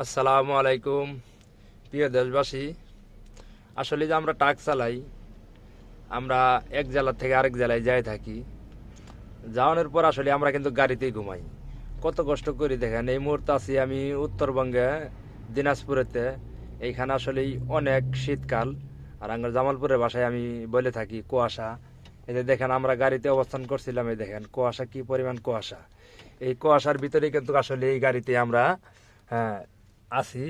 আসসালামু আলাইকুম প্রিয় দেশবাসী। আসলে যে আমরা ট্রাক চালাই, আমরা এক জেলা থেকে আরেক জেলায় যাই থাকি। যাওয়ানোর পর আসলে আমরা কিন্তু গাড়িতেই ঘুমাই। কত কষ্ট করি দেখেন। এই মুহূর্তে আছি আমি উত্তরবঙ্গে, দিনাজপুরেতে। এইখানে আসলেই অনেক শীতকাল। আর আমার জামালপুরের বাসায় আমি বলে থাকি কুয়াশা। এই যে দেখেন আমরা গাড়িতে অবস্থান করছিলাম, এই দেখেন কুয়াশা, কি পরিমাণ কুয়াশা। এই কুয়াশার ভিতরে কিন্তু আসলে এই গাড়িতে আমরা হ্যাঁ আছি,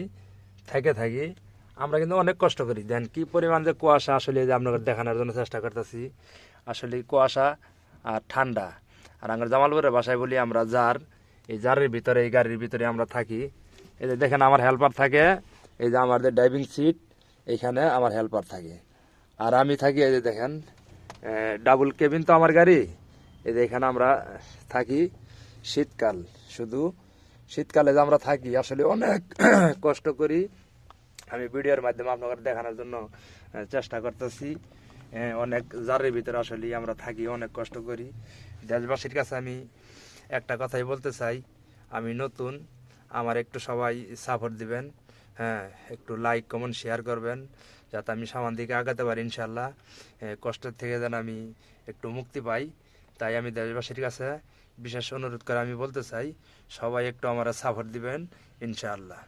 থেকে থাকি। আমরা কিন্তু অনেক কষ্ট করি, দেন কি পরিমাণ যে কুয়াশা, আসলে যে আপনাদের দেখানোর জন্য চেষ্টা করতেছি। আসলে কুয়াশা আর ঠান্ডা। আর আমার জামালপুরের বাসায় বলি আমরা জার। এই জারের ভিতরে, এই গাড়ির ভিতরে আমরা থাকি। এই যে দেখেন আমার হেল্পার থাকে, এই যে আমার যে ড্রাইভিং সিট, এইখানে আমার হেল্পার থাকে। আর আমি থাকি, এই যে দেখেন ডাবল কেবিন তো আমার গাড়ি। এই যে এখানে আমরা থাকি শীতকাল। শুধু শীতকালে যে আমরা থাকি আসলে অনেক কষ্ট করি। আমি ভিডিওর মাধ্যমে আপনাদের দেখানোর জন্য চেষ্টা করতেছি। অনেক জারের ভিতরে আসলে আমরা থাকি, অনেক কষ্ট করি। দেশবাসীর কাছে আমি একটা কথাই বলতে চাই, আমি নতুন, আমার একটু সবাই সাপোর্ট দিবেন। হ্যাঁ, একটু লাইক কমেন্ট শেয়ার করবেন, যাতে আমি সামনের দিকে আগাতে পারি ইনশাল্লাহ। কষ্টের থেকে যেন আমি একটু মুক্তি পাই। তাই আমি দেশবাসীর কাছে বিশেষ অনুরোধ করে আমি বলতে চাই, সবাই একটু আমার সাপোর্ট দিবেন ইনশাআল্লাহ।